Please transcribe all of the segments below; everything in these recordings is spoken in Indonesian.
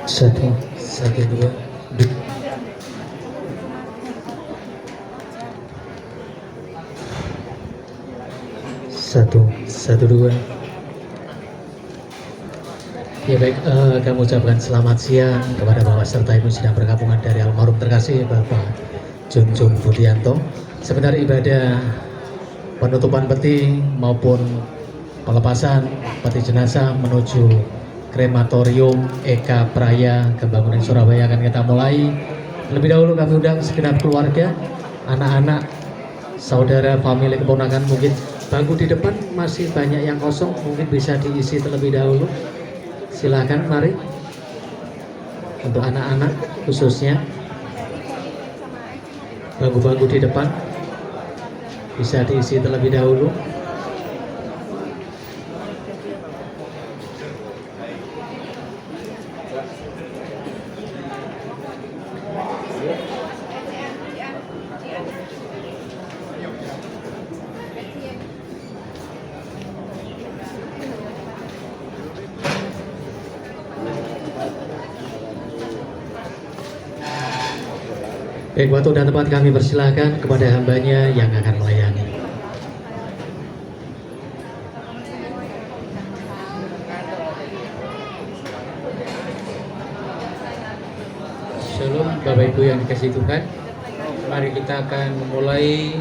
Satu, satu, dua, dua. Satu, satu, dua. Ya baik, kami ucapkan selamat siang kepada Bapak serta Ibu sedang bergabungan dari almarhum terkasih Bapak Junjun Budianto. Sebenarnya ibadah penutupan peti maupun pelepasan peti jenazah menuju krematorium Eka Praya Kembangunan Surabaya akan kita mulai. Lebih dahulu kami undang segenap keluarga, anak-anak, saudara, famili, keponakan. Mungkin bangku di depan masih banyak yang kosong, mungkin bisa diisi terlebih dahulu. Silakan, mari. Untuk anak-anak khususnya, bangku-bangku di depan bisa diisi terlebih dahulu. Baik, waktu dan tempat kami persilahkan kepada hambanya yang akan melayani. Shalom Bapak Ibu yang dikasihi Tuhan. Mari kita akan memulai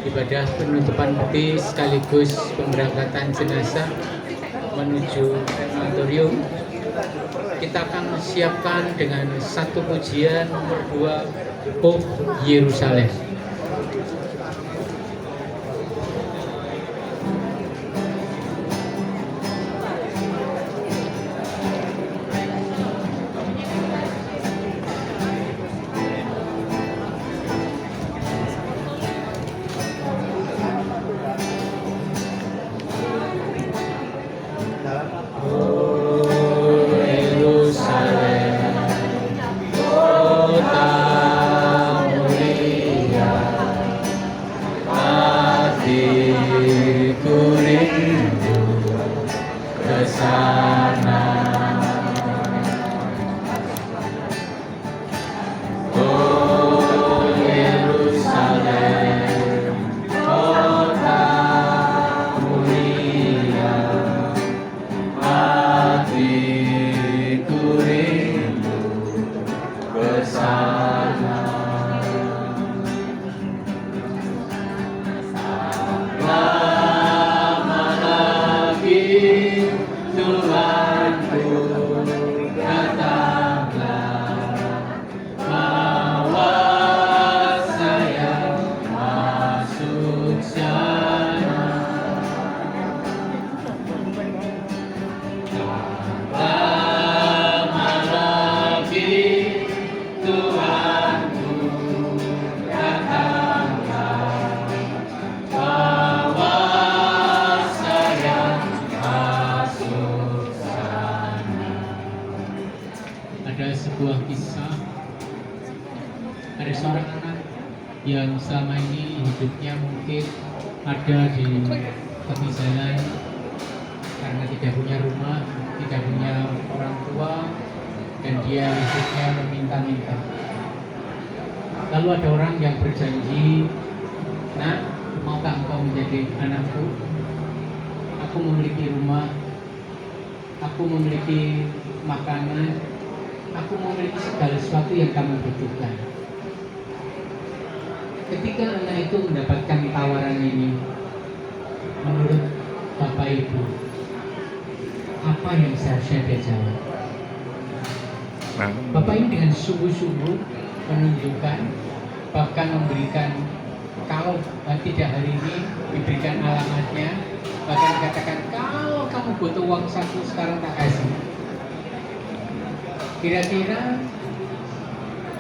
ibadah penutupan peti sekaligus pemberangkatan jenazah menuju krematorium. Kita akan siapkan dengan satu pujian nomor 2, Hope Yerusalem. Yang selama ini hidupnya mungkin ada di tepi jalan karena tidak punya rumah, tidak punya orang tua, dan dia hidupnya meminta-minta. Lalu ada orang yang berjanji, "Nak, maukah engkau menjadi anakku? Aku memiliki rumah, aku memiliki makanan, aku memiliki segala sesuatu yang kamu butuhkan." Ketika anak itu mendapatkan tawaran ini, menurut Bapak Ibu, apa yang seharusnya dia jawab? Bapak ini dengan sungguh-sungguh menunjukkan, bahkan memberikan, kalau tidak hari ini diberikan alamatnya, bahkan dikatakan kalau kamu butuh uang saku sekarang tak kasih. Kira-kira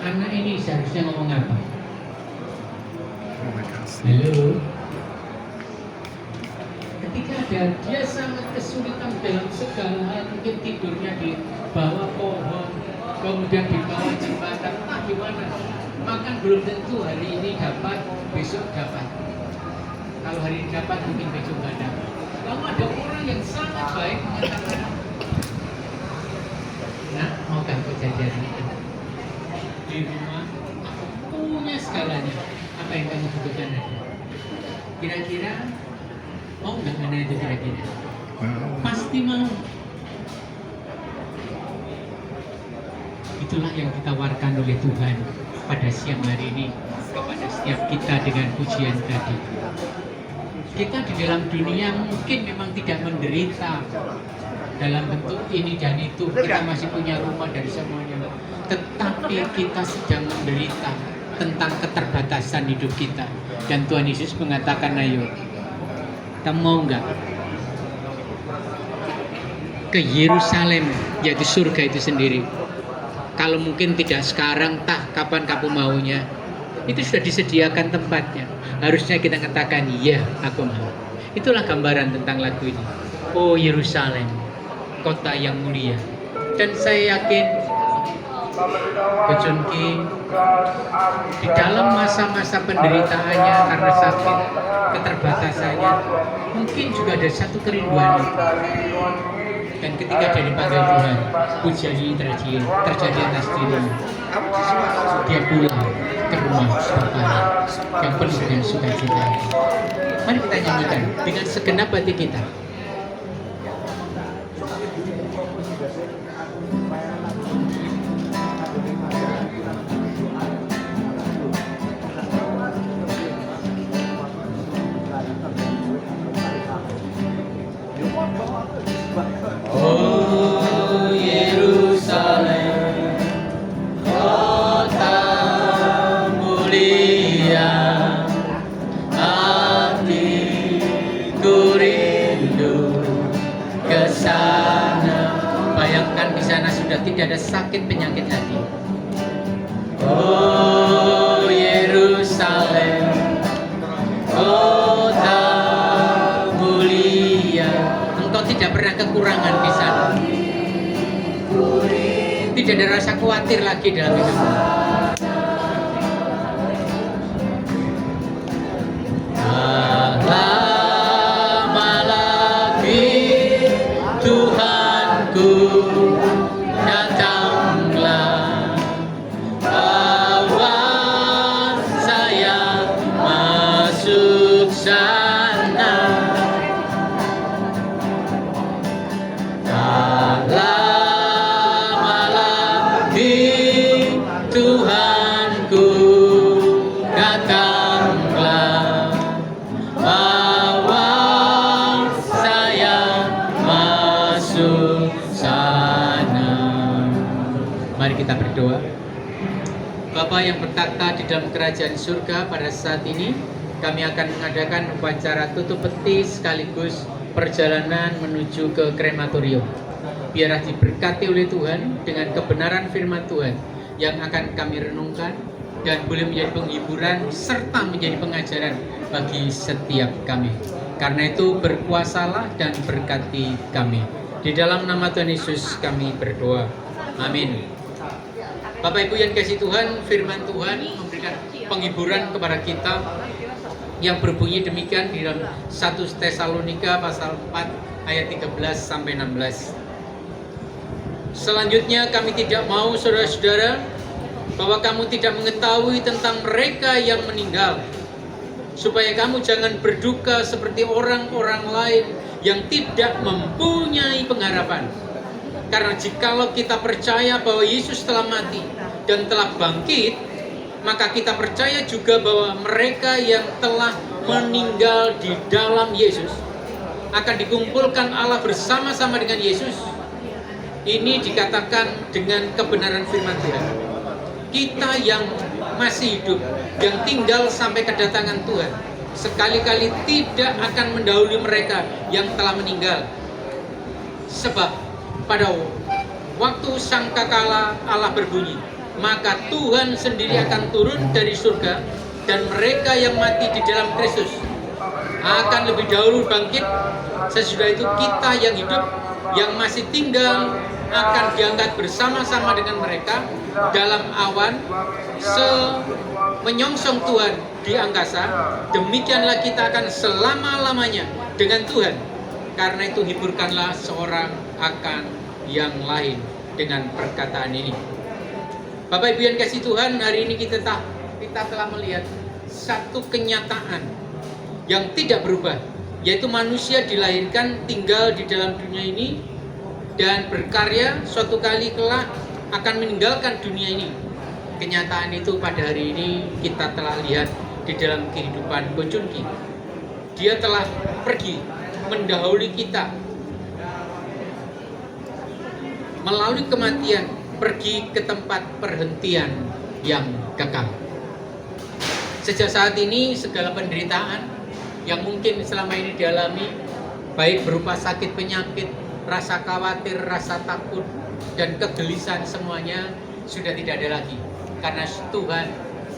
anak ini seharusnya ngomong apa? Halo. Ketika dia sangat kesulitan dalam segala hal, mungkin tidurnya di bawah pohon, kemudian di bawah jembatan, gimana? Makan belum tentu hari ini dapat, besok dapat. Kalau hari ini dapat, mungkin besok nggak dapat. Lalu ada orang yang sangat baik mengatakan, kejadian itu. Di rumah punya segalanya, apa yang kamu butuhkan ada. Kira-kira mau nggak mana itu kira-kira? Pasti mau. Itulah yang ditawarkan oleh Tuhan pada siang hari ini kepada setiap kita dengan pujian tadi. Kita di dalam dunia mungkin memang tidak menderita dalam bentuk ini dan itu, kita masih punya rumah dan semuanya, tetapi kita sedang menderita tentang keterbatasan hidup kita. Dan Tuhan Yesus mengatakan, ayo, kamu mau nggak ke Yerusalem, yaitu surga itu sendiri? Kalau mungkin tidak sekarang, kapan kamu maunya? Itu sudah disediakan tempatnya. Harusnya kita katakan, iya, aku mau. Itulah gambaran tentang lagu ini. Oh Yerusalem, kota yang mulia. Dan saya yakin John King di dalam masa-masa penderitaannya karena sakit, keterbatasannya, mungkin juga ada satu kerinduan. Dan ketika dia dipanggil Tuhan, pujian ini terjadi atas dirinya. Dia pulang ke rumah bapaknya yang penuh dengan sukacita. Mari kita nyanyikan dengan segenap hati kita. Oh Yerusalem, kota mulia, hatiku rindu ke sana. Bayangkan di sana sudah tidak ada sakit penyakit hati. Oh Yerusalem, kota mulia, engkau tidak pernah kekurangan di sana. Tidak ada rasa khawatir lagi dalam hidupmu. Lama lagi Tuhanku, datanglah, bawa saya masuk sana. Tak lama lagi Tuhanku, datanglah, bawa saya masuk sana. Mari kita berdoa. Bapa yang bertata di dalam kerajaan surga, pada saat ini kami akan mengadakan upacara tutup peti sekaligus perjalanan menuju ke krematorium. Biarlah diberkati oleh Tuhan dengan kebenaran firman Tuhan yang akan kami renungkan dan boleh menjadi penghiburan serta menjadi pengajaran bagi setiap kami. Karena itu berkuasalah dan berkati kami. Di dalam nama Tuhan Yesus kami berdoa. Amin. Bapak Ibu yang kasih Tuhan, firman Tuhan memberikan penghiburan kepada kita yang berbunyi demikian di dalam 1 Tesalonika pasal 4 ayat 13 sampai 16. Selanjutnya kami tidak mau saudara-saudara bahwa kamu tidak mengetahui tentang mereka yang meninggal, supaya kamu jangan berduka seperti orang-orang lain yang tidak mempunyai pengharapan. Karena jikalau kita percaya bahwa Yesus telah mati dan telah bangkit, maka kita percaya juga bahwa mereka yang telah meninggal di dalam Yesus akan dikumpulkan Allah bersama-sama dengan Yesus. Ini dikatakan dengan kebenaran firman Tuhan. Kita yang masih hidup, yang tinggal sampai kedatangan Tuhan, sekali-kali tidak akan mendahului mereka yang telah meninggal. Sebab pada waktu sangkakala Allah berbunyi, maka Tuhan sendiri akan turun dari surga, dan mereka yang mati di dalam Kristus akan lebih dahulu bangkit. Sesudah itu kita yang hidup, yang masih tinggal, akan diangkat bersama-sama dengan mereka dalam awan menyongsong Tuhan di angkasa. Demikianlah kita akan selama-lamanya dengan Tuhan. Karena itu hiburkanlah seorang akan yang lain dengan perkataan ini. Bapak Ibu yang kasih Tuhan, hari ini kita telah melihat satu kenyataan yang tidak berubah, yaitu manusia dilahirkan tinggal di dalam dunia ini dan berkarya, suatu kali kelak akan meninggalkan dunia ini. Kenyataan itu pada hari ini kita telah lihat di dalam kehidupan Ko Chun Ki. Dia telah pergi mendahului kita melalui kematian, pergi ke tempat perhentian yang kekal. Sejak saat ini segala penderitaan yang mungkin selama ini dialami, baik berupa sakit penyakit, rasa khawatir, rasa takut, dan kegelisahan, semuanya sudah tidak ada lagi. Karena Tuhan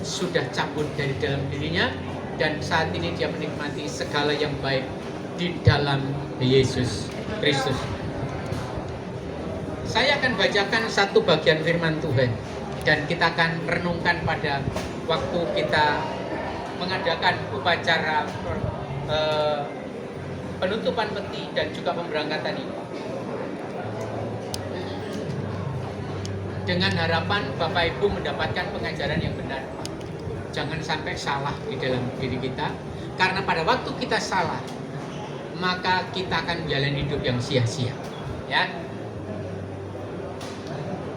sudah cabut dari dalam dirinya, dan saat ini dia menikmati segala yang baik di dalam Yesus Kristus. Saya akan bacakan satu bagian firman Tuhan, dan kita akan renungkan pada waktu kita mengadakan upacara penutupan peti dan juga pemberangkatan ini. Dengan harapan Bapak Ibu mendapatkan pengajaran yang benar. Jangan sampai salah di dalam diri kita, karena pada waktu kita salah, maka kita akan menjalani hidup yang sia-sia. Ya.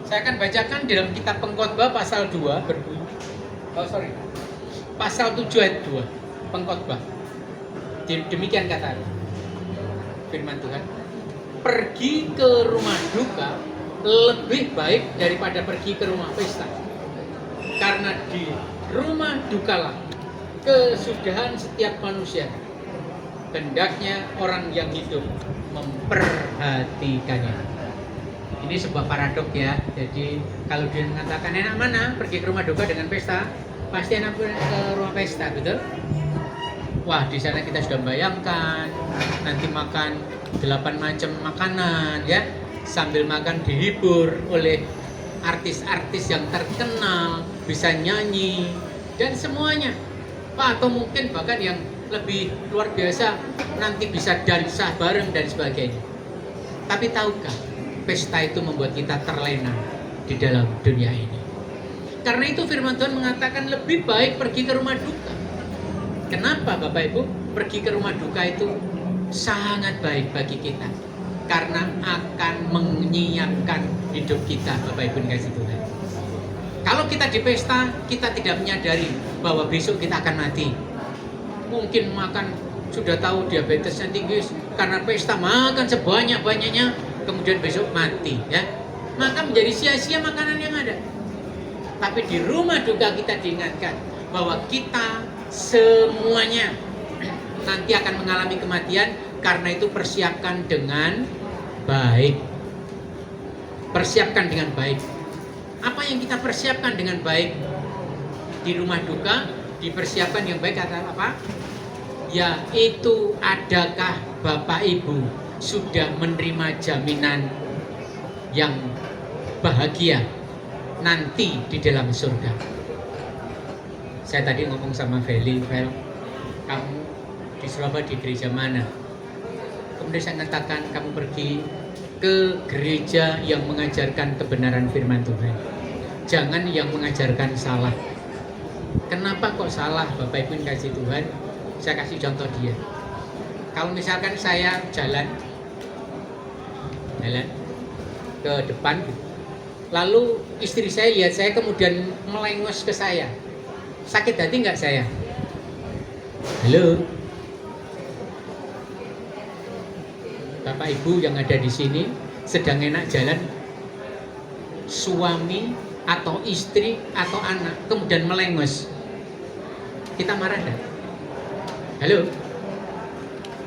Saya akan bacakan dalam kitab Pengkhotbah pasal 2 berbunyi. Pasal 7 ayat 2. Pengkhotbah. Demikian kata firman Tuhan. Pergi ke rumah duka lebih baik daripada pergi ke rumah pesta. Karena di rumah dukalah kesudahan setiap manusia. Hendaknya orang yang hidup memperhatikannya. Ini sebuah paradok ya. Jadi kalau dia mengatakan enak mana pergi ke rumah duka dengan pesta, pasti enak ke rumah pesta, betul? Wah, di sana kita sudah bayangkan nanti makan 8 macam makanan ya, sambil makan dihibur oleh artis-artis yang terkenal, bisa nyanyi dan semuanya. Wah, atau mungkin bahkan yang lebih luar biasa, nanti bisa dansa bareng dan sebagainya. Tapi tahukah, pesta itu membuat kita terlena di dalam dunia ini. Karena itu firman Tuhan mengatakan lebih baik pergi ke rumah duka. Kenapa Bapak Ibu? Pergi ke rumah duka itu sangat baik bagi kita, karena akan menyiapkan hidup kita, Bapak Ibu dikasih Tuhan. Kalau kita di pesta, kita tidak menyadari bahwa besok kita akan mati. Mungkin makan, sudah tahu diabetesnya tinggi, karena pesta makan sebanyak-banyaknya, kemudian besok mati ya. Maka menjadi sia-sia makanan yang ada. Tapi di rumah duka kita diingatkan bahwa kita semuanya nanti akan mengalami kematian. Karena itu persiapkan dengan baik. Persiapkan dengan baik. Apa yang kita persiapkan dengan baik di rumah duka? Dipersiapkan yang baik adalah apa? Yaitu adakah Bapak Ibu sudah menerima jaminan yang bahagia nanti di dalam surga? Saya tadi ngomong sama Feli, kamu di Surabaya di gereja mana? Kemudian saya katakan, kamu pergi ke gereja yang mengajarkan kebenaran firman Tuhan. Jangan yang mengajarkan salah. Kenapa kok salah, Bapak Ibu kasih Tuhan? Saya kasih contoh dia. Kalau misalkan saya jalan ke depan, lalu istri saya lihat saya kemudian melengos ke saya, sakit hati nggak saya? Halo, Bapak Ibu yang ada di sini sedang enak jalan, suami atau istri atau anak kemudian melengos, kita marah enggak? Halo,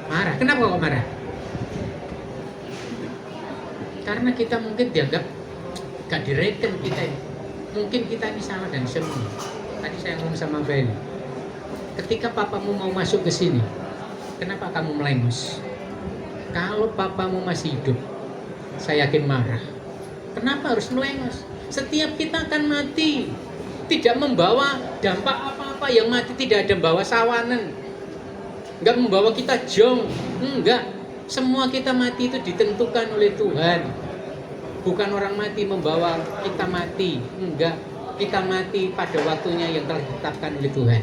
marah. Kenapa kok marah? Karena kita mungkin dianggap gak direken kita ini. Mungkin kita ini salah dan semua. Tadi saya ngomong sama Feli, ketika papamu mau masuk ke sini, kenapa kamu melengos? Kalau papamu masih hidup, saya yakin marah. Kenapa harus melengos? Setiap kita akan mati. Tidak membawa dampak apa-apa. Yang mati tidak ada membawa sawanan, enggak membawa kita jong. Enggak. Semua kita mati itu ditentukan oleh Tuhan. Bukan orang mati membawa kita mati. Enggak. kita mati pada waktunya yang telah ditetapkan oleh Tuhan.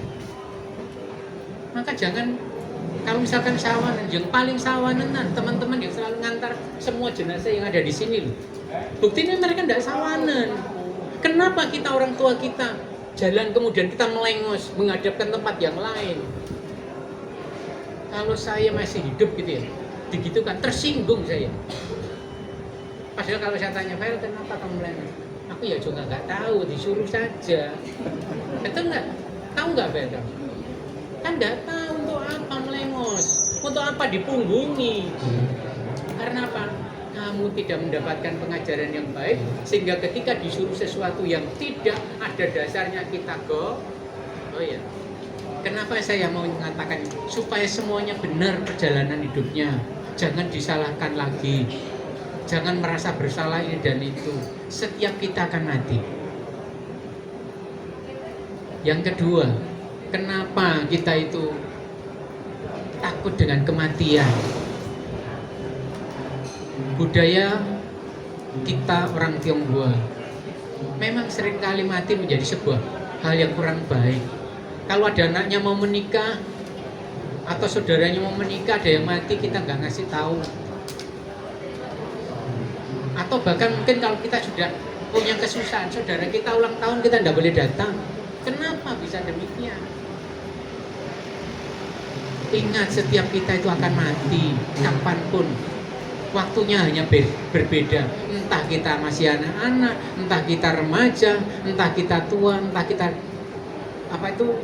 Maka jangan, kalau misalkan sawanan, yang paling sawanan teman-teman yang selalu ngantar semua jenazah yang ada di sini loh. Buktinya mereka tidak sawanan. Kenapa kita orang tua kita jalan kemudian kita melengos menghadapkan tempat yang lain? Kalau saya masih hidup gitu ya, begitu kan tersinggung saya. Padahal kalau saya tanya, Fel, kenapa kamu melengos? Aku ya juga nggak tahu, disuruh saja. Betul nggak? Tahu nggak, Fel? Kan nggak tahu untuk apa melengos, untuk apa dipunggungi. Karena apa? Kamu tidak mendapatkan pengajaran yang baik, sehingga ketika disuruh sesuatu yang tidak ada dasarnya kita go. Oh ya, kenapa saya mau mengatakan supaya semuanya benar perjalanan hidupnya, jangan disalahkan lagi, jangan merasa bersalah ini dan itu. Setiap kita akan mati. Yang kedua, kenapa kita itu takut dengan kematian? Budaya kita orang Tionghoa memang seringkali mati menjadi sebuah hal yang kurang baik. Kalau ada anaknya mau menikah atau saudaranya mau menikah, ada yang mati, kita nggak ngasih tahu. Atau bahkan mungkin kalau kita sudah punya kesusahan, saudara kita ulang tahun, kita nggak boleh datang. Kenapa bisa demikian? Ingat, setiap kita itu akan mati kapanpun. Waktunya hanya berbeda. Entah kita masih anak-anak, entah kita remaja, entah kita tua, entah kita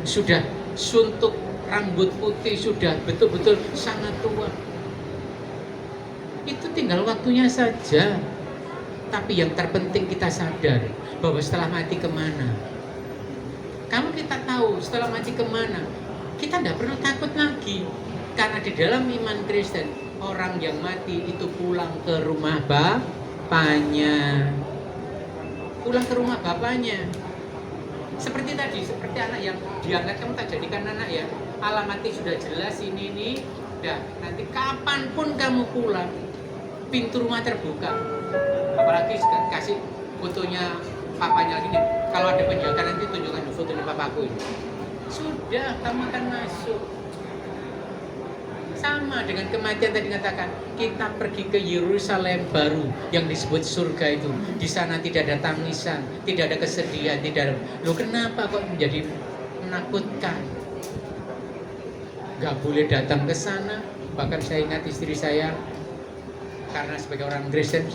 sudah suntuk, rambut putih, sudah betul-betul sangat tua. Itu tinggal waktunya saja. Tapi yang terpenting kita sadar bahwa setelah mati kemana. Kalau kita tahu setelah mati kemana, kita tidak perlu takut lagi. Karena di dalam iman Kristen, orang yang mati itu pulang ke rumah bapaknya. Pulang ke rumah bapaknya. Seperti tadi, seperti anak yang diangkat, kamu tak jadikan anak ya. Alamatnya sudah jelas ini. Dah, nanti kapanpun kamu pulang, pintu rumah terbuka. Apalagi kasih fotonya papanya lagi nih. Kalau ada penjaga nanti tunjukkan fotonya papaku ini. Sudah, kamu akan masuk. Sama dengan kematian tadi katakan, kita pergi ke Yerusalem baru yang disebut surga itu. Di sana tidak ada tangisan, tidak ada kesedihan, tidak ada. Loh, kenapa kok menjadi menakutkan? Gak boleh datang ke sana. Bahkan saya ingat istri saya, karena sebagai orang Kristen,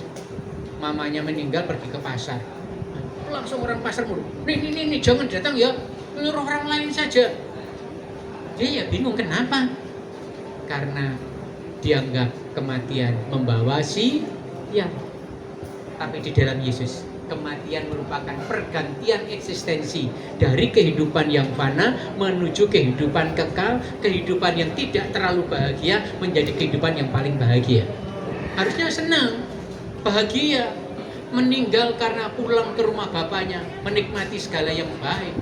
mamanya meninggal pergi ke pasar. Langsung orang pasar mulu, nih, jangan datang ya, nyuruh orang lain saja. Dia ya bingung kenapa? Karena dianggap kematian membawa sial. Tapi di dalam Yesus, kematian merupakan pergantian eksistensi dari kehidupan yang fana menuju kehidupan kekal, kehidupan yang tidak terlalu bahagia menjadi kehidupan yang paling bahagia. Harusnya senang, bahagia, meninggal karena pulang ke rumah bapaknya, menikmati segala yang baik.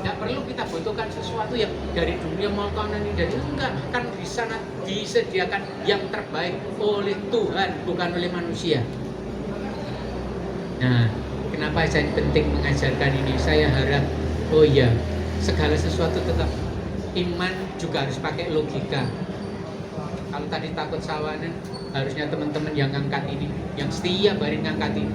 Tidak perlu kita butuhkan sesuatu yang dari dunia makanan ini dari enggak, kan di sana disediakan yang terbaik oleh Tuhan, bukan oleh manusia. Nah, kenapa saya penting mengajarkan ini? Saya harap, oh iya, segala sesuatu tetap iman juga harus pakai logika. Kalau tadi takut sawanan, harusnya teman-teman yang ngangkat ini, yang setia barin ngangkat ini,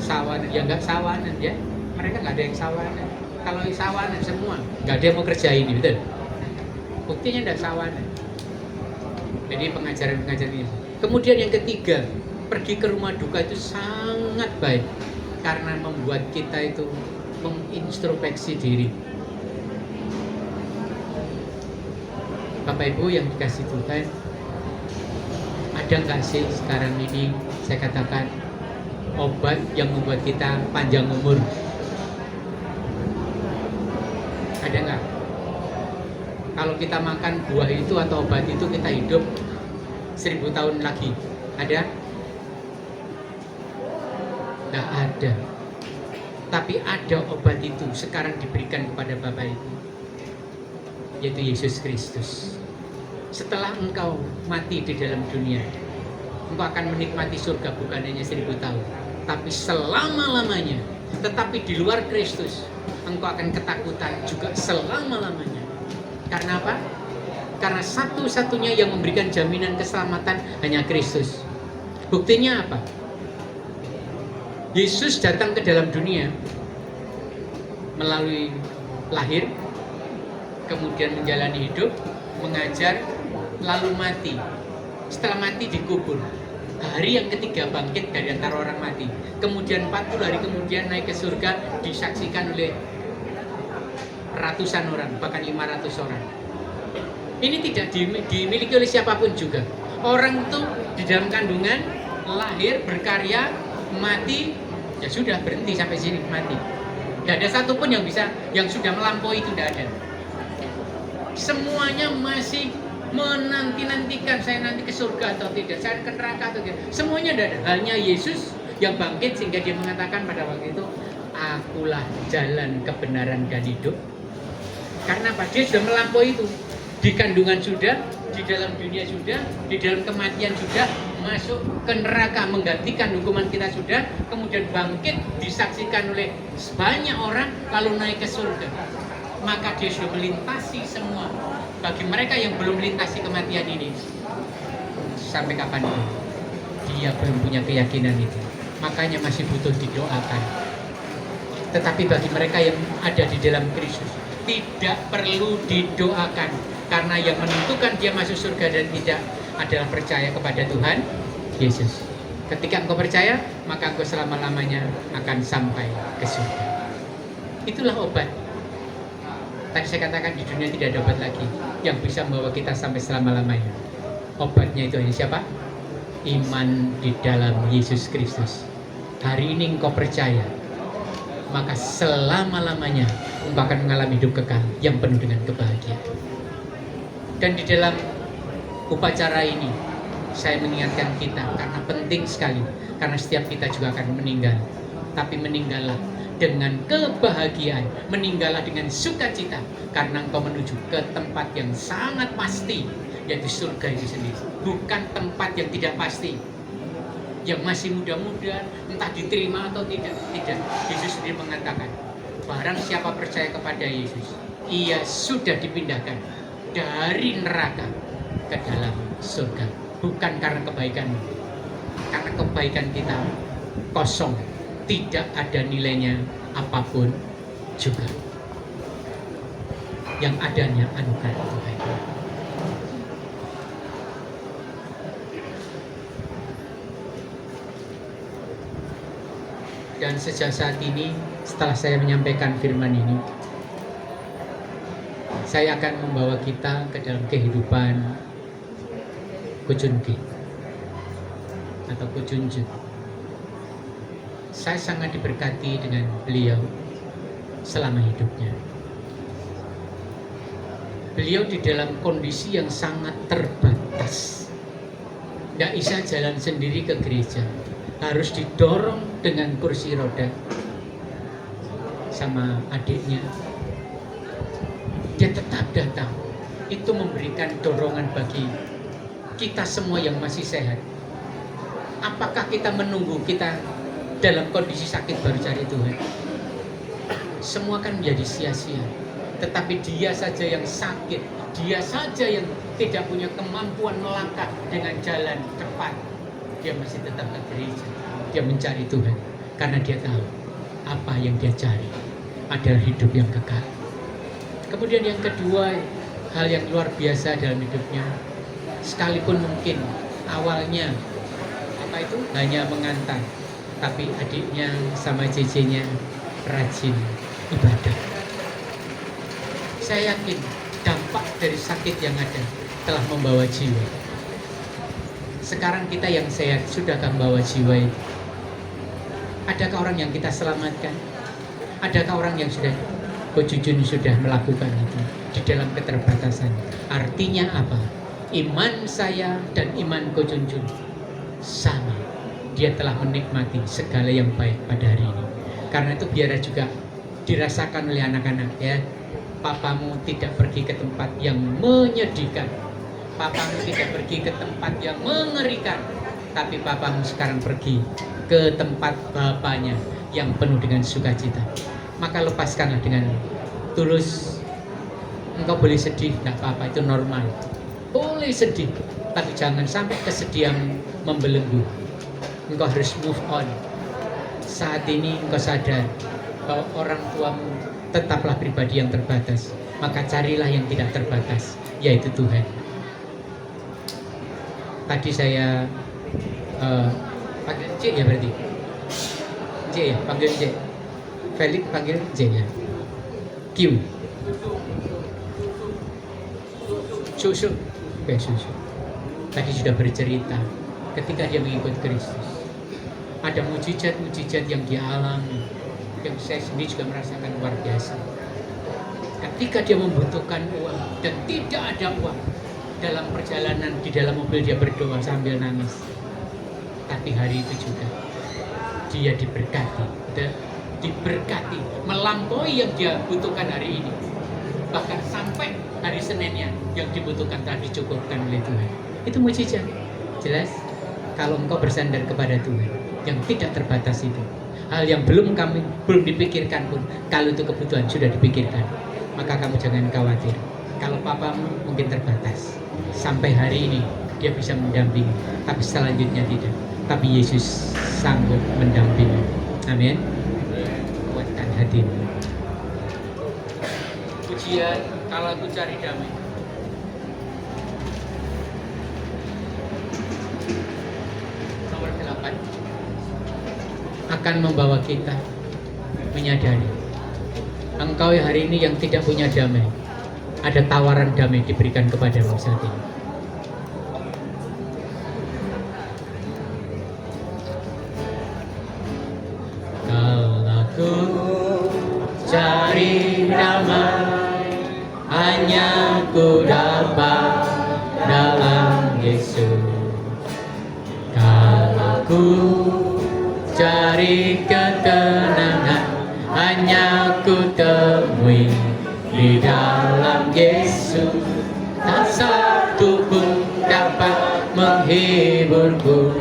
sawanan, ya enggak sawanan ya, mereka nggak ada yang sawanan. Kalau sawanan semua, nggak ada yang mau kerja ini, betul? Buktinya nggak sawanan. Jadi pengajaran-pengajaran ini. Kemudian yang ketiga, pergi ke rumah duka itu sangat baik karena membuat kita itu mengintrospeksi diri. Bapak Ibu yang dikasih Tuhan, ada nggak sih sekarang ini saya katakan obat yang membuat kita panjang umur? Ada nggak? Kalau kita makan buah itu atau obat itu kita hidup 1000 tahun lagi, ada? Nggak ada. Tapi ada obat itu sekarang diberikan kepada Bapak Ibu, yaitu Yesus Kristus. Setelah engkau mati di dalam dunia, engkau akan menikmati surga bukan hanya 1000 tahun, tetapi selama-lamanya. Tetapi di luar Kristus, engkau akan ketakutan juga selama-lamanya. Karena apa? Karena satu-satunya yang memberikan jaminan keselamatan hanya Kristus. Buktinya apa? Yesus datang ke dalam dunia melalui lahir, kemudian menjalani hidup, mengajar, lalu mati. Setelah mati dikubur. Hari yang ketiga bangkit dari antara orang mati. Kemudian 40 hari kemudian naik ke surga, disaksikan oleh ratusan orang, bahkan 500 orang. Ini tidak dimiliki oleh siapapun juga. Orang itu di dalam kandungan, lahir, berkarya, mati, ya sudah berhenti sampai sini, mati. Tidak ada satupun yang bisa, yang sudah melampaui itu tidak ada. Semuanya masih menanti-nantikan, saya nanti ke surga atau tidak, saya ke neraka atau tidak. Semuanya tidak ada. Hanya Yesus yang bangkit sehingga dia mengatakan pada waktu itu, akulah jalan kebenaran dan hidup. Karena apa? Dia sudah melampaui itu. Di kandungan sudah, di dalam dunia sudah, di dalam kematian sudah, masuk ke neraka menggantikan hukuman kita sudah, kemudian bangkit disaksikan oleh banyak orang, lalu naik ke surga. Maka dia sudah melintasi semua. Bagi mereka yang belum melintasi kematian ini, sampai kapan itu? Dia belum punya keyakinan itu. Makanya masih butuh didoakan. Tetapi bagi mereka yang ada di dalam Kristus, tidak perlu didoakan. Karena yang menentukan dia masuk surga dan tidak adalah percaya kepada Tuhan Yesus. Ketika engkau percaya, maka engkau selama-lamanya akan sampai ke surga. Itulah obat. Tadi saya katakan di dunia tidak ada obat lagi yang bisa membawa kita sampai selama-lamanya. Obatnya itu hanya siapa? Iman di dalam Yesus Kristus. Hari ini engkau percaya, maka selama-lamanya engkau akan mengalami hidup kekal yang penuh dengan kebahagiaan. Dan di dalam upacara ini saya mengingatkan kita karena penting sekali, karena setiap kita juga akan meninggal. Tapi meninggallah dengan kebahagiaan, meninggallah dengan sukacita, karena engkau menuju ke tempat yang sangat pasti, yaitu surga itu sendiri. Bukan tempat yang tidak pasti, yang masih muda-muda, entah diterima atau tidak. Tidak. Yesus sendiri mengatakan, barang siapa percaya kepada Yesus, ia sudah dipindahkan dari neraka ke dalam surga. Bukan karena kebaikanmu, karena kebaikan kita kosong, tidak ada nilainya apapun juga. Yang adanya anugerah Tuhan. Dan sejak saat ini, setelah saya menyampaikan firman ini, saya akan membawa kita ke dalam kehidupan Kujunki atau Kujunjun. Saya sangat diberkati dengan beliau selama hidupnya. Beliau di dalam kondisi yang sangat terbatas. Tidak bisa jalan sendiri ke gereja. Harus didorong dengan kursi roda sama adiknya. Dia tetap datang. Itu memberikan dorongan bagi kita semua yang masih sehat. Apakah kita menunggu kita dalam kondisi sakit baru cari Tuhan? Semua kan menjadi sia-sia. Tetapi dia saja yang sakit, dia saja yang tidak punya kemampuan melangkah dengan jalan cepat, dia masih tetap ke gereja. Dia mencari Tuhan karena dia tahu apa yang dia cari adalah hidup yang kekal. Kemudian yang kedua, hal yang luar biasa dalam hidupnya, sekalipun mungkin awalnya hanya mengantar, tapi adiknya sama JJ-nya rajin ibadah. Saya yakin dampak dari sakit yang ada telah membawa jiwa. Sekarang kita yang sehat sudahkah membawa jiwa itu? Adakah orang yang kita selamatkan? Adakah orang yang sudah Kujunjun sudah melakukan itu di dalam keterbatasan? Artinya apa? Iman saya dan iman Kujunjun sama. Dia telah menikmati segala yang baik pada hari ini. Karena itu biar juga dirasakan oleh anak-anak ya. Papamu tidak pergi ke tempat yang menyedihkan. Papamu tidak pergi ke tempat yang mengerikan. tapi papamu sekarang pergi ke tempat bapaknya yang penuh dengan sukacita. Maka lepaskanlah dengan tulus. Engkau boleh sedih, tidak apa-apa, itu normal. Boleh sedih, tapi jangan sampai kesedihan membelenggu. Engkau harus move on. Saat ini engkau sadar bahwa orang tuamu tetaplah pribadi yang terbatas. Maka carilah yang tidak terbatas, yaitu Tuhan. Tadi saya panggil Cik ya berarti? Cik ya, panggil Cik. Felix panggil Cik ya. Q. Susu. Oke, susu. Tadi sudah bercerita ketika dia mengikut Kristus. Ada mujizat-mujizat yang dia alami, yang saya sendiri juga merasakan luar biasa. Ketika dia membutuhkan uang dan tidak ada uang, dalam perjalanan di dalam mobil dia berdoa sambil nangis. Tapi hari itu juga dia diberkati melampaui yang dia butuhkan hari ini. Bahkan sampai hari Seninnya yang dibutuhkan telah dicukupkan oleh Tuhan. Itu mujizat. Jelas kalau engkau bersandar kepada Tuhan yang tidak terbatas itu. Hal yang belum dipikirkan pun, kalau itu kebutuhan sudah dipikirkan, maka kamu jangan khawatir. Kalau papamu mungkin terbatas, sampai hari ini dia bisa mendampingi, tapi selanjutnya tidak. Tapi Yesus sanggup mendampingi. Amin. Kuatkan hatimu. Pujian kalau aku cari damai. Nomor 8 akan membawa kita menyadari engkau hari ini yang tidak punya damai, ada tawaran damai diberikan kepadamu saat ini. Kalau aku cari damai, hanya ku dapat dalam Yesus. Kalau ku cari ketenangan, hanya ku temui di dalam Yesus. Tak satu pun dapat menghiburku,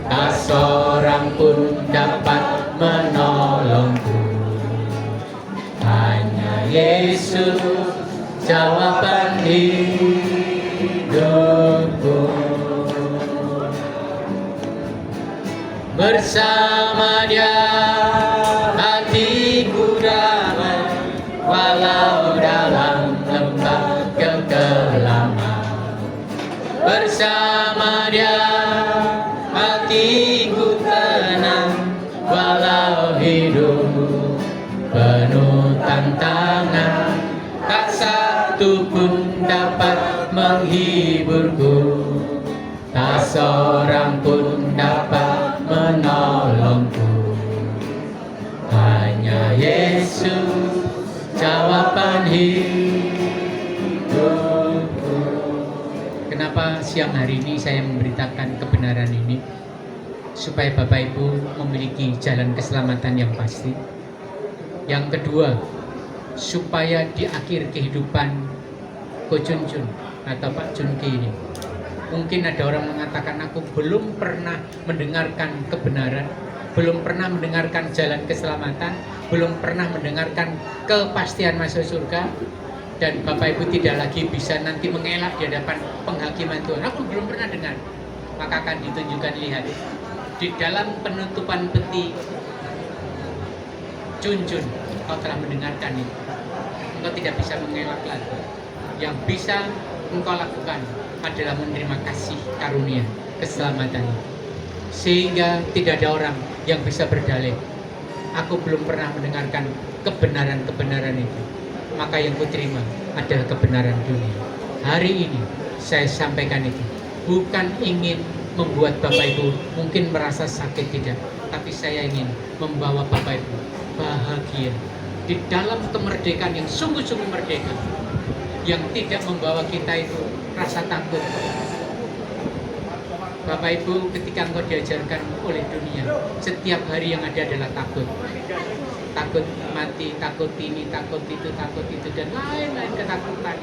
tak seorang pun dapat menolongku. Hanya Yesus jawaban hidupku. Bersama Dia hatiku damai, walau dalam lembah kekelaman. Bersama Dia hatiku tenang, walau hidup penuh tantangan. Tak satu pun dapat menghiburku, tak seorang pun dapat menolongku. Hanya Yesus jawaban hidupku. Kenapa siang hari ini saya memberitakan kebenaran ini? Supaya Bapak Ibu memiliki jalan keselamatan yang pasti. Yang kedua, supaya di akhir kehidupan Ko Chun Chun atau Pak Chun Ki ini, mungkin ada orang mengatakan aku belum pernah mendengarkan kebenaran, belum pernah mendengarkan jalan keselamatan, belum pernah mendengarkan kepastian masuk surga, dan Bapak Ibu tidak lagi bisa nanti mengelak di hadapan penghakiman Tuhan. Aku belum pernah dengar. Maka akan ditunjukkan, lihat di dalam penutupan peti Chun Chun, kau telah mendengarkan itu. Engkau tidak bisa mengelak lagi. Yang bisa engkau lakukan adalah menerima kasih karunia keselamatan, sehingga tidak ada orang yang bisa berdalih aku belum pernah mendengarkan kebenaran-kebenaran itu. Maka yang kuterima adalah kebenaran dunia. Hari ini saya sampaikan itu bukan ingin membuat Bapak Ibu mungkin merasa sakit, tidak, tapi saya ingin membawa Bapak Ibu bahagia di dalam kemerdekaan yang sungguh-sungguh merdeka, yang tidak membawa kita itu rasa takut. Bapak Ibu, ketika engkau diajarkan oleh dunia, setiap hari yang ada adalah takut. Takut mati, takut ini, takut itu, dan lain-lain ketakutan.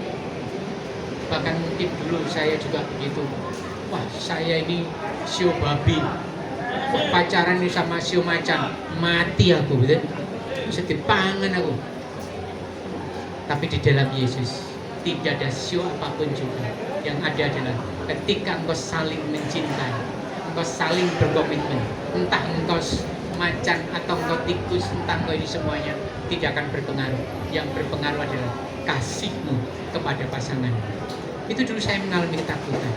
Bahkan mungkin dulu saya juga begitu. Wah, saya ini sio babi, pacaran ini sama sio macan, mati aku, betul? Sedih pangan aku. Tapi di dalam Yesus tidak ada sio apapun juga. Yang ada adalah ketika engkau saling mencintai, engkau saling berkomitmen, entah engkau macan atau engkau tikus, entah engkau ini semuanya tidak akan berpengaruh. Yang berpengaruh adalah kasihmu kepada pasangan. Itu dulu saya mengalami ketakutan.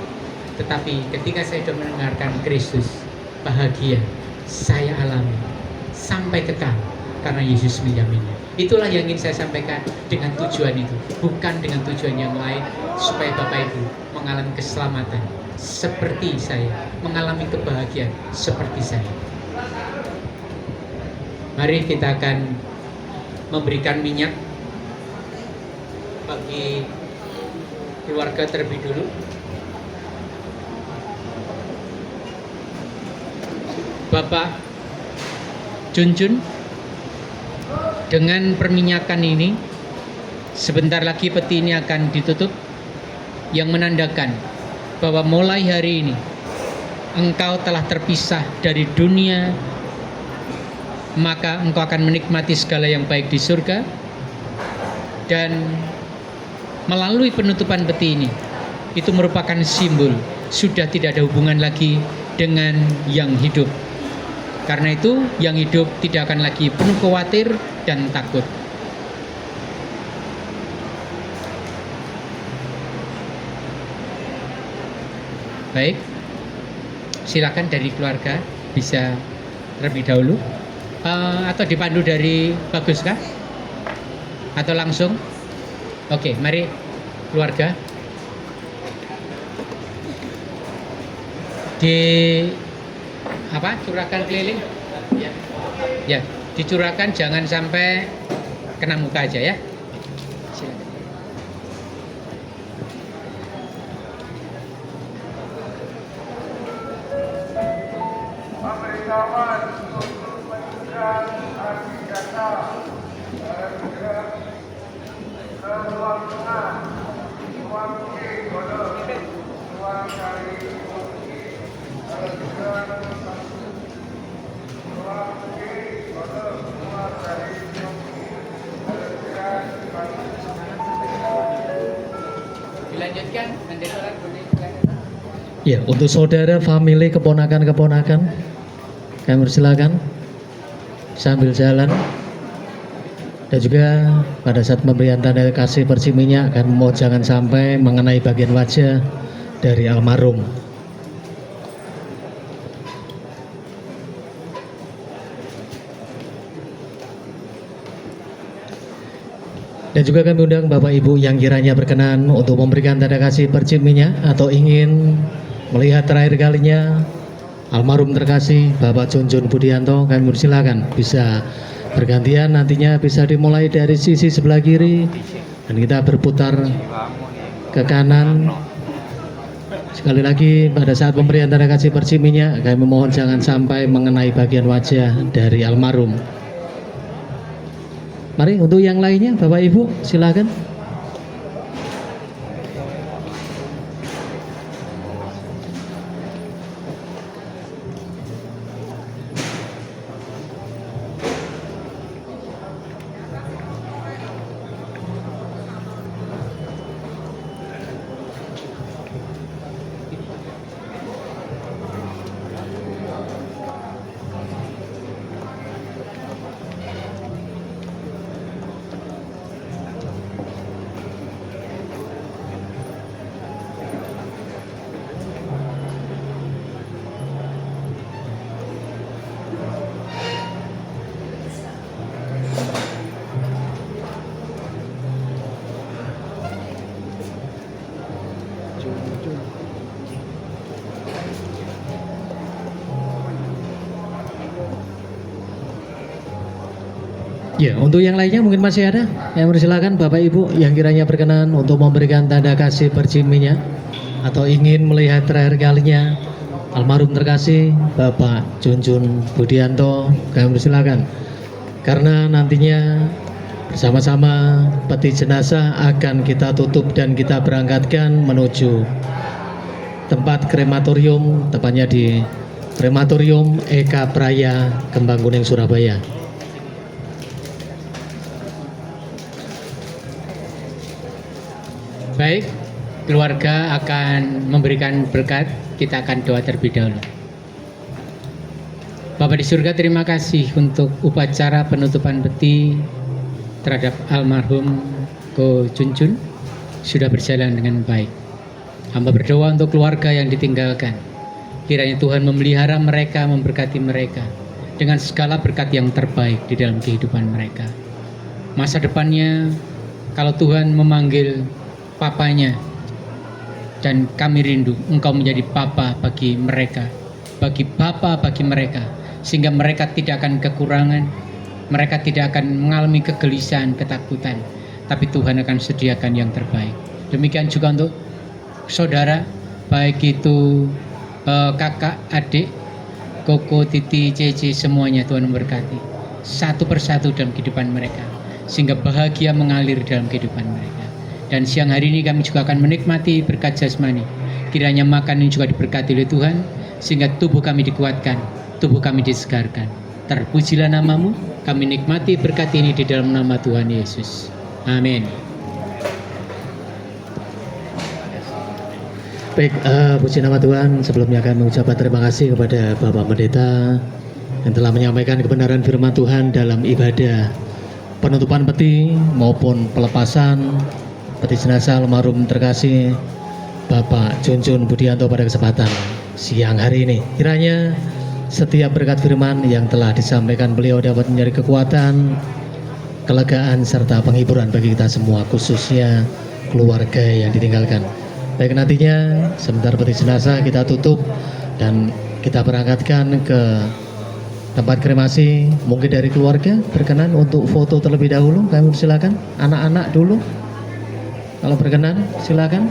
Tetapi ketika saya sudah mendengarkan Kristus, bahagia saya alami sampai kekal karena Yesus menjaminnya. Itulah yang ingin saya sampaikan dengan tujuan itu, bukan dengan tujuan yang lain, supaya Bapak Ibu mengalami keselamatan seperti saya, mengalami kebahagiaan seperti saya. Mari kita akan memberikan minyak bagi keluarga terlebih dulu. Bapak Junjun, dengan perminyakan ini sebentar lagi peti ini akan ditutup, yang menandakan bahwa mulai hari ini engkau telah terpisah dari dunia, maka engkau akan menikmati segala yang baik di surga. Dan melalui penutupan peti ini, itu merupakan simbol sudah tidak ada hubungan lagi dengan yang hidup. Karena itu yang hidup tidak akan lagi penuh khawatir dan takut. Baik, silakan dari keluarga bisa terlebih dahulu, atau dipandu dari Bagus kah? Atau langsung? Oke, mari keluarga curahkan keliling, ya dicurahkan, jangan sampai kena muka aja ya. Silakan. Pemberitahuan untuk menunjukkan arti kata ke ruang tengah, ruang kiri, ruang kari, Dilanjutkan. Ya, untuk saudara, family, keponakan-keponakan, kami persilakan sambil jalan. Dan juga pada saat pemberian tanda kasih perci minyak, akan mau jangan sampai mengenai bagian wajah dari almarhum. Dan juga kami undang Bapak Ibu yang kiranya berkenan untuk memberikan tanda kasih perci minyak atau ingin melihat terakhir kalinya almarhum terkasih Bapak Junjun Budianto, kami persilakan bisa bergantian, nantinya bisa dimulai dari sisi sebelah kiri dan kita berputar ke kanan. Sekali lagi pada saat pemberian tanda kasih perci minyak, kami mohon jangan sampai mengenai bagian wajah dari almarhum. Mari untuk yang lainnya Bapak Ibu silakan. Ya, untuk yang lainnya mungkin masih ada yang persilakan Bapak Ibu yang kiranya berkenan untuk memberikan tanda kasih perci minyak atau ingin melihat terakhir kalinya almarhum terkasih Bapak Junjun Budianto, kami persilakan. Karena nantinya bersama-sama peti jenazah akan kita tutup dan kita berangkatkan menuju tempat krematorium, tepatnya di Krematorium Eka Praya, Kembang Kuning, Surabaya. Baik, keluarga akan memberikan berkat. Kita akan doa terlebih dahulu. Bapa di surga, terima kasih untuk upacara penutupan peti terhadap almarhum Ko Junjun sudah berjalan dengan baik. Hamba berdoa untuk keluarga yang ditinggalkan. Kiranya Tuhan memelihara mereka, memberkati mereka dengan segala berkat yang terbaik di dalam kehidupan mereka. Masa depannya, kalau Tuhan memanggil papanya, dan kami rindu Engkau menjadi papa bagi mereka, bagi bapa bagi mereka, sehingga mereka tidak akan kekurangan, mereka tidak akan mengalami kegelisahan, ketakutan, tapi Tuhan akan sediakan yang terbaik. Demikian juga untuk saudara, baik itu kakak, adik, Koko, Titi, Cece, semuanya Tuhan memberkati satu persatu dalam kehidupan mereka, sehingga bahagia mengalir dalam kehidupan mereka. Dan siang hari ini kami juga akan menikmati berkat jasmani. Kiranya makan ini juga diberkati oleh Tuhan, sehingga tubuh kami dikuatkan, tubuh kami disegarkan. Terpujilah namamu, kami nikmati berkat ini di dalam nama Tuhan Yesus. Amin. Baik, puji nama Tuhan. Sebelumnya kami mengucapkan terima kasih kepada Bapak Pendeta yang telah menyampaikan kebenaran firman Tuhan dalam ibadah penutupan peti maupun pelepasan peti jenazah almarhum terkasih Bapak Junjun Budianto pada kesempatan siang hari ini. Kiranya setiap berkat firman yang telah disampaikan beliau dapat menjadi kekuatan, kelegaan, serta penghiburan bagi kita semua, khususnya keluarga yang ditinggalkan. Baik, nantinya sebentar peti jenazah kita tutup dan kita berangkatkan ke tempat kremasi. Mungkin dari keluarga berkenan untuk foto terlebih dahulu, kami silakan. Anak-anak dulu, kalau berkenan silakan.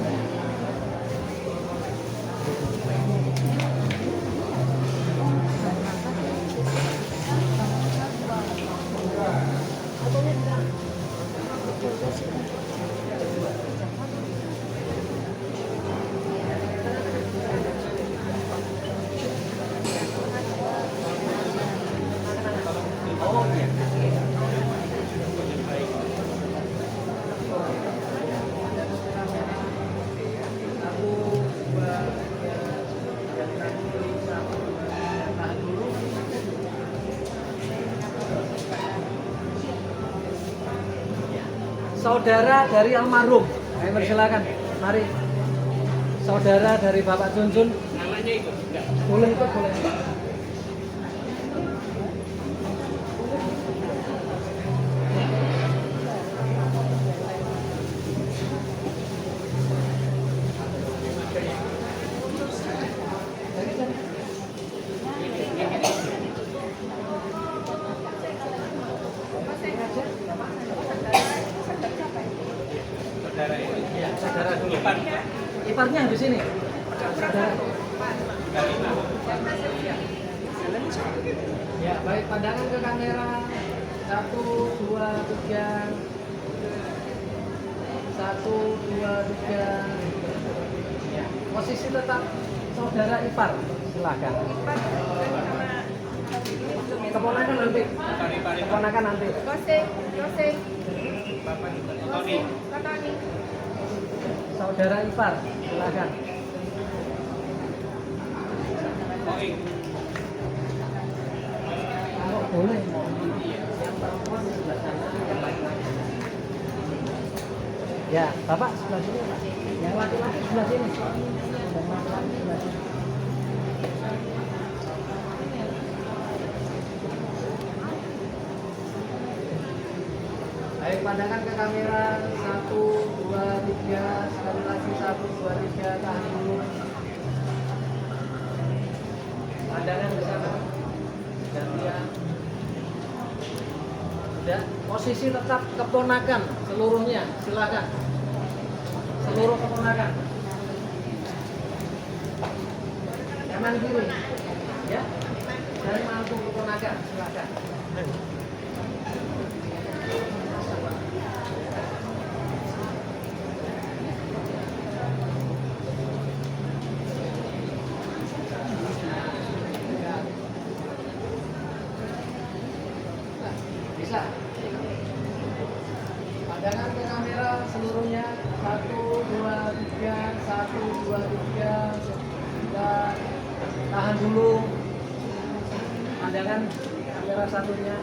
Saudara dari almarhum, kami persilakan. Mari, saudara dari Bapak Junjun. Namanya ikut? Boleh ikut, boleh. Saudara dulu. Iparnya di sini. Saudara. Ya, baik, pandangan ke kamera. 1, 2, 3. 1, 2, 3. Ya, posisi tetap saudara ipar. Silakan. Keponakan nanti. Keponakan nanti. Kosing. Saudara ipar, silakan. Kalau boleh, yang perempuan sebelah sana. Ya, Bapak sebelah sini, Pak. Yang laki-laki sebelah sini. Yang laki-laki sebelah sini. Baik, pandangan ke kamera. 1, 2, 3. Sekali lagi 1, 2, 3. Tahan dulu. Pandangan ke sana. Gantian. Ya, posisi tetap keponakan seluruhnya. Silakan. Seluruh keponakan. Kanan kiri. Ya. Dan mantu keponakan. Silakan. dulu pandangan kamera satunya.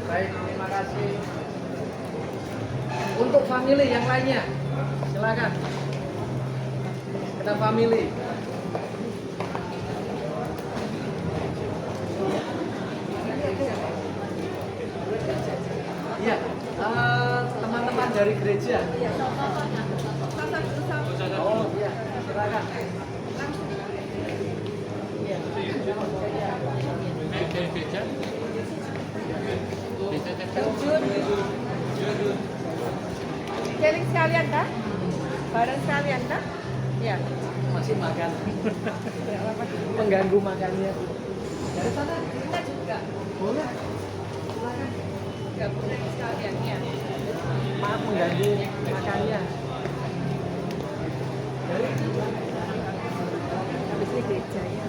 Baik, terima kasih. Untuk family yang lainnya, silakan. Kita family. Iya, teman-teman dari gereja. Oh iya, silakan. Sharing sekalian kah? Bareng sekalian kah? Ya. Masih makan. Mengganggu makannya. Dari sana Kita juga. boleh. Gabung sekalian ya. Maaf mengganggu makannya. Dari Habis ini gereja ya.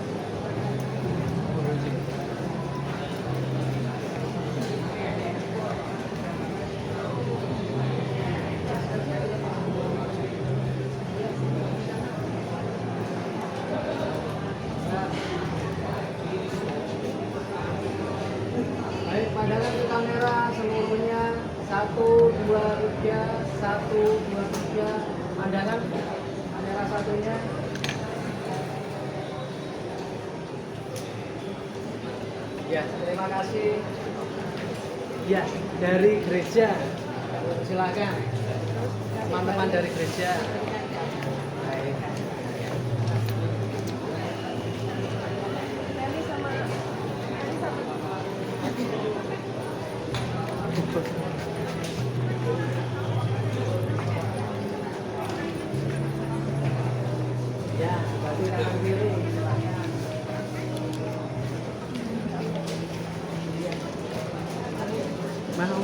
baik, pandangan ke kamera seluruhnya 1, 2, 3, 1, 2, 3. Pandangan kamera satunya. Ya, terima kasih. Ya, dari gereja. Silakan. Teman-teman dari gereja. Baik. Nanti sama Ya, berarti kanan kiri. Silakan. Mau.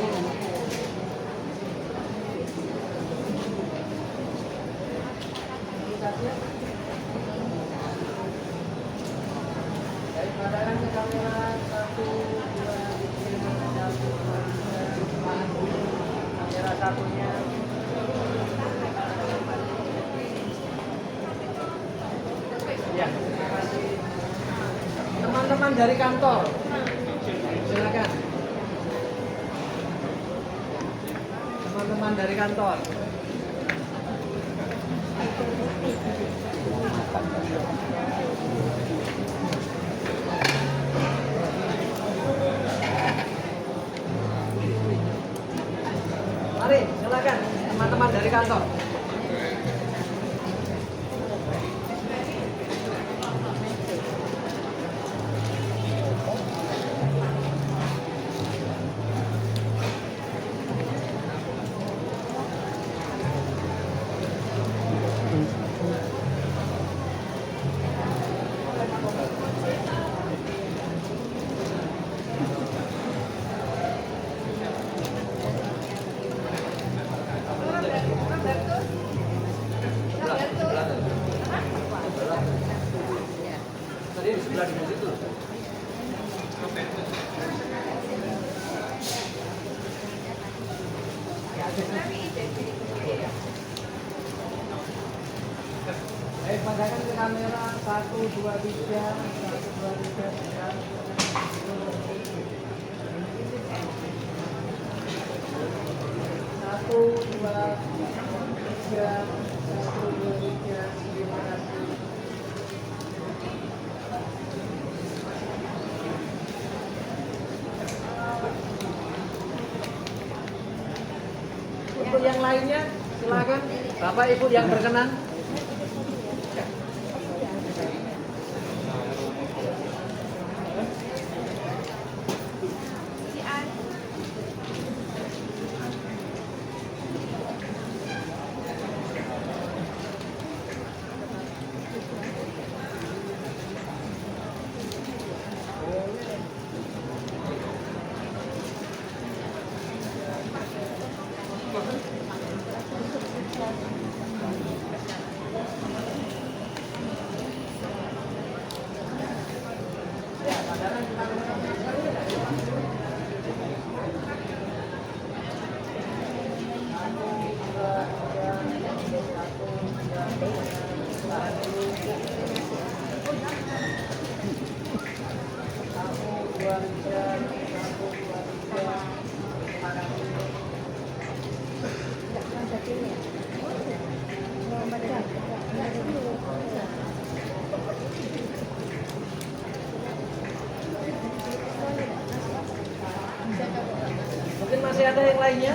Dari pandangan ke kamera 1, 2, 3, 1, 2, 3. Kamera satunya. Ya, terima kasih. Teman-teman dari kantor, silakan. Teman-teman dari kantor. Mari, silakan teman-teman dari kantor. Tadi di sebelah di situ. Pandangan ke kamera 1, 2, 3, 1, 2, 3, 1, 2, 3, 1, 2, 3. Terima kasih. Untuk yang lainnya, silakan Bapak Ibu yang berkenan. ada yang lainnya?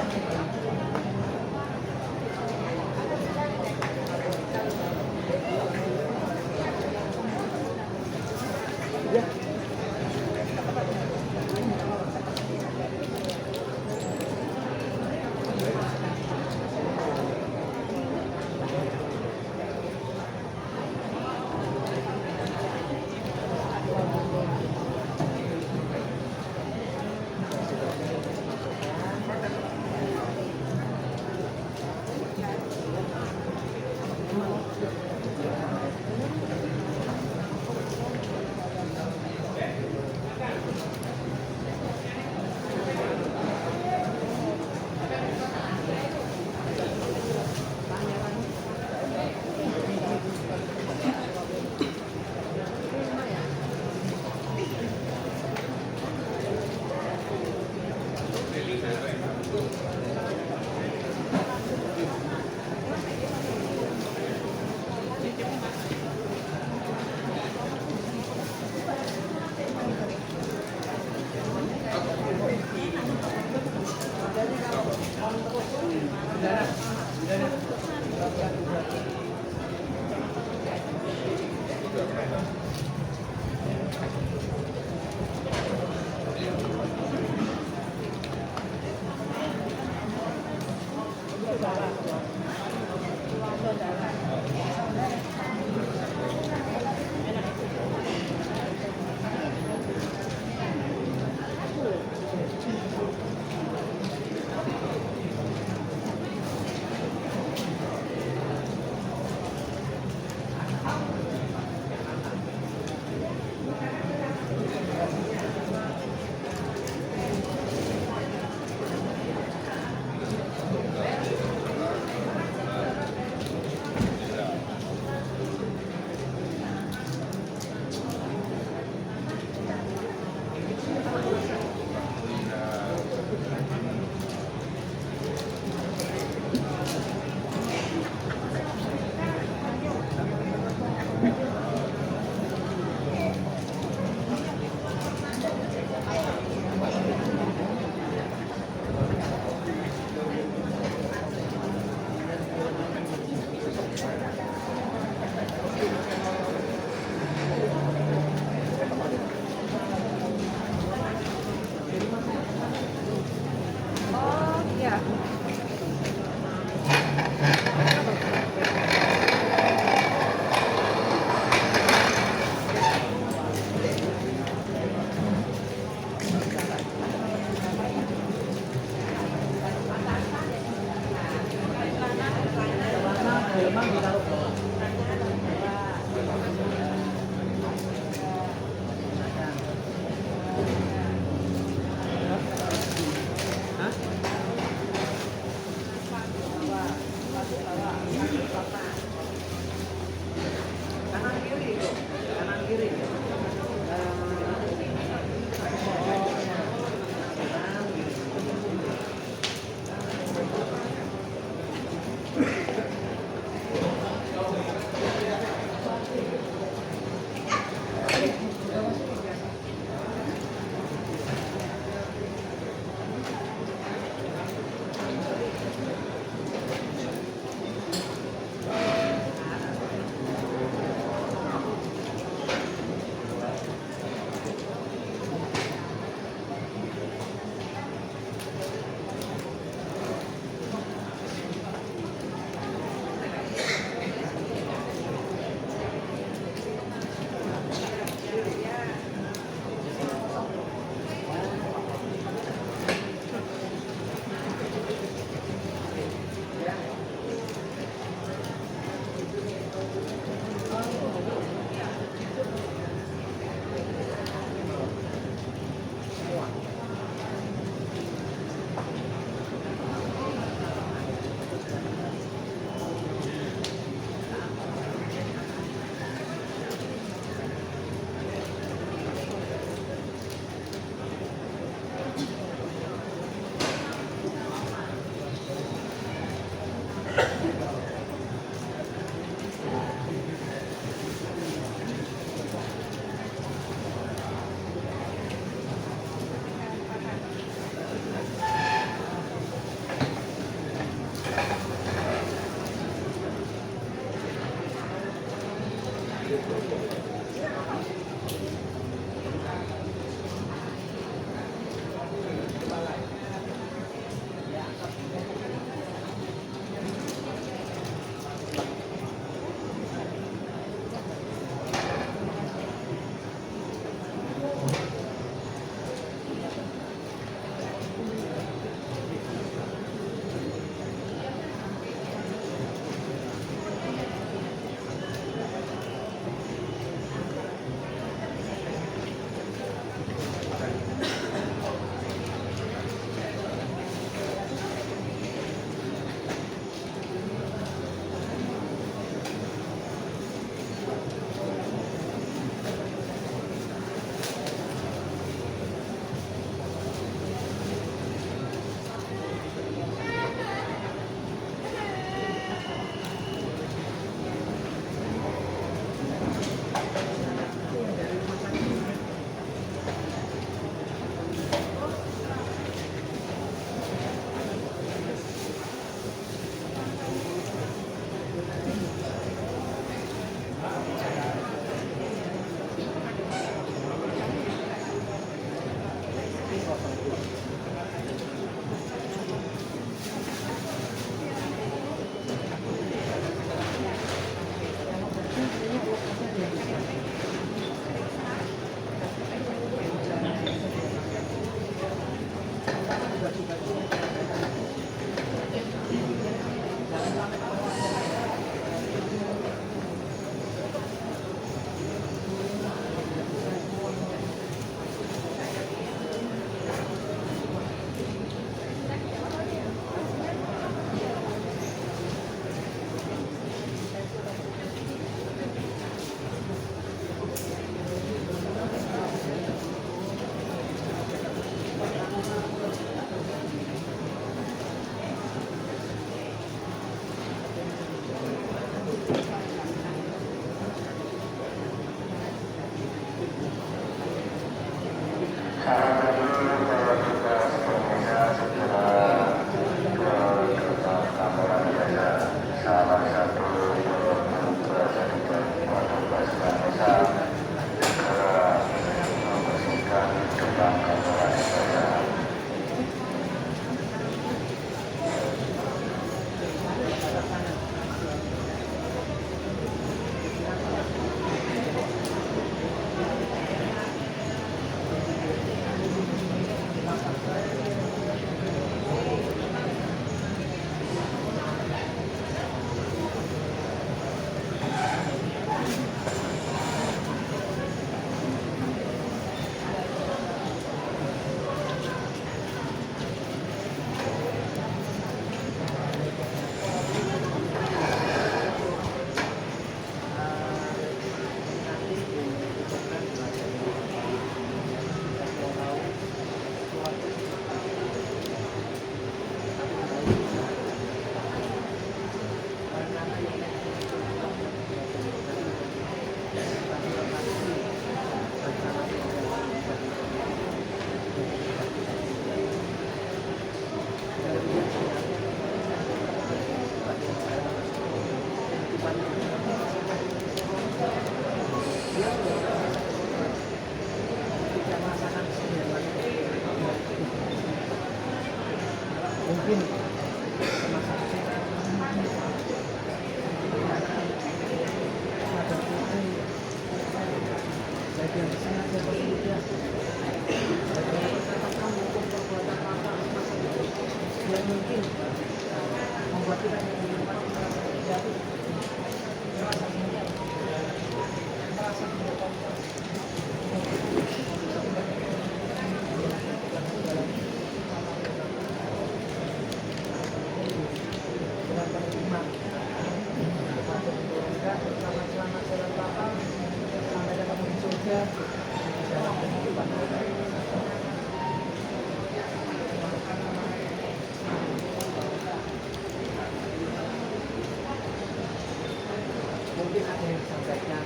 Mungkin ada yang sampaikan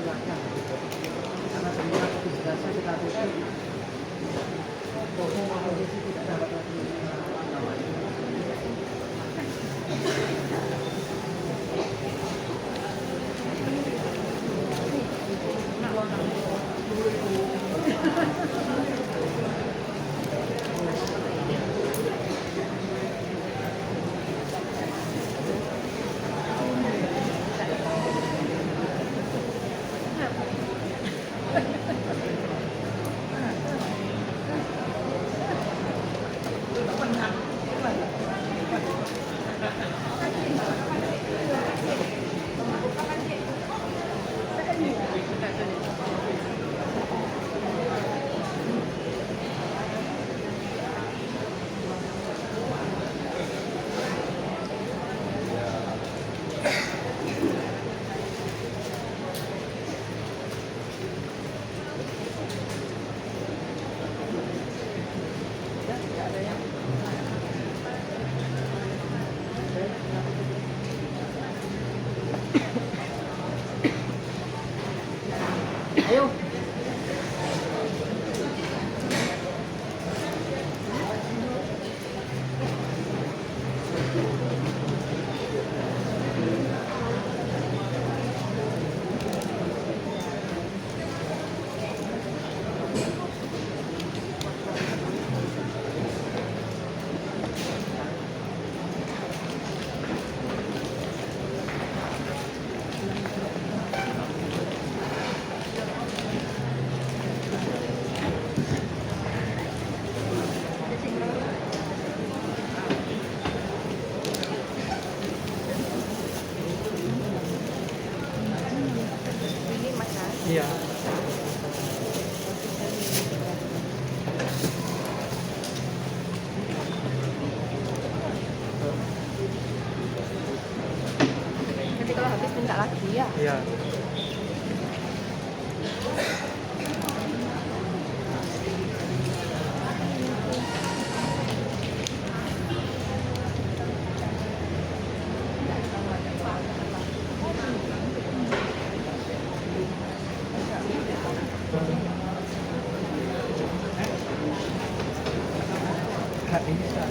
silakan gitu. Karena semua tugasnya kita tutup. Toko posisi tidak dapat lagi Ini Mas kan? Iya. Nanti kalau habis minta lagi ya. Iya. Kak, ini Kak.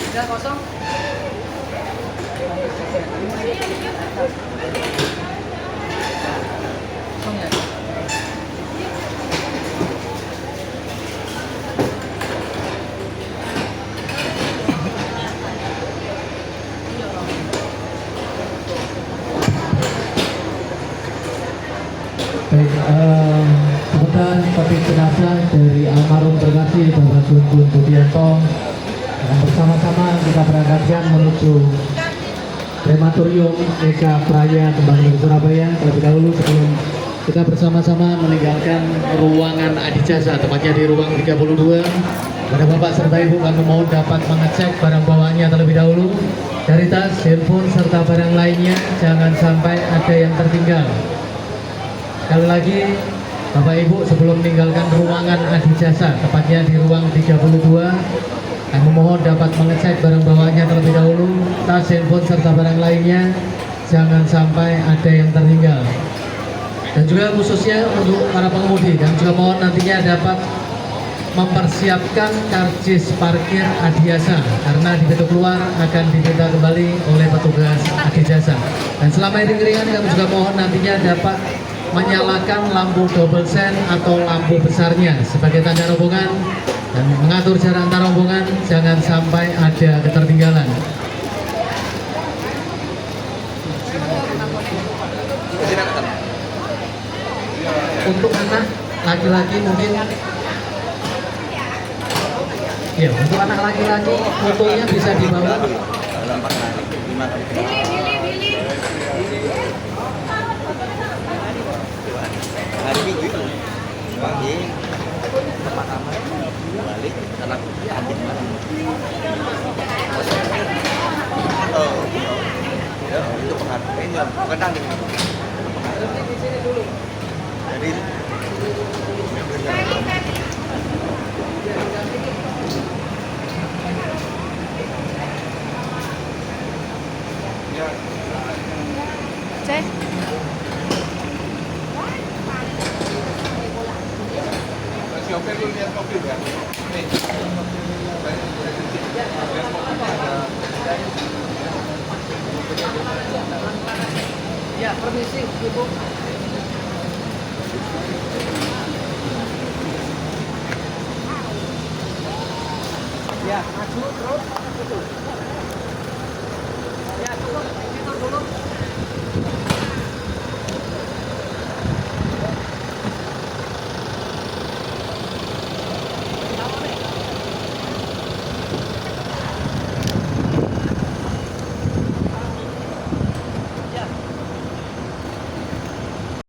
Udah kosong. Kosong ya. Baik, kemudian peti jenazah dari almarhum terkasih Bapak Junjun Budianto dan bersama-sama kita berangkatkan menuju krematorium Eka Praya Kembang Surabaya terlebih dahulu sebelum kita bersama-sama meninggalkan ruangan adijasa, tepatnya di ruang 32. Pada Bapak serta Ibu kami mohon dapat mengecek barang bawaannya terlebih dahulu dari tas, handphone serta barang lainnya, jangan sampai ada yang tertinggal. Sekali lagi Bapak Ibu sebelum meninggalkan ruangan adijasa, tepatnya di ruang 32, kami mohon dapat mengecek barang bawaannya terlebih dahulu, tas, handphone serta barang lainnya, jangan sampai ada yang tertinggal. Dan juga khususnya untuk para pengemudi, kami juga mohon nantinya dapat mempersiapkan karcis parkir adijasa karena di pintu keluar akan diminta kembali oleh petugas adijasa. Dan selama iring-iringan kami juga mohon nantinya dapat menyalakan lampu double sen atau lampu besarnya sebagai tanda rombongan dan mengatur jarak antar rombongan, jangan sampai ada ketertinggalan. Untuk anak laki-laki mungkin ya, untuk anak laki-laki fotonya bisa dibawa. Hari Minggu itu pagi tempat aman balik anak ambil mana? Oh, ya itu pengaruh ini kadang di sini dulu. Jadi Cek. Oke, lu lihat mobil kan? Nih. Ya, permisi, Ibu.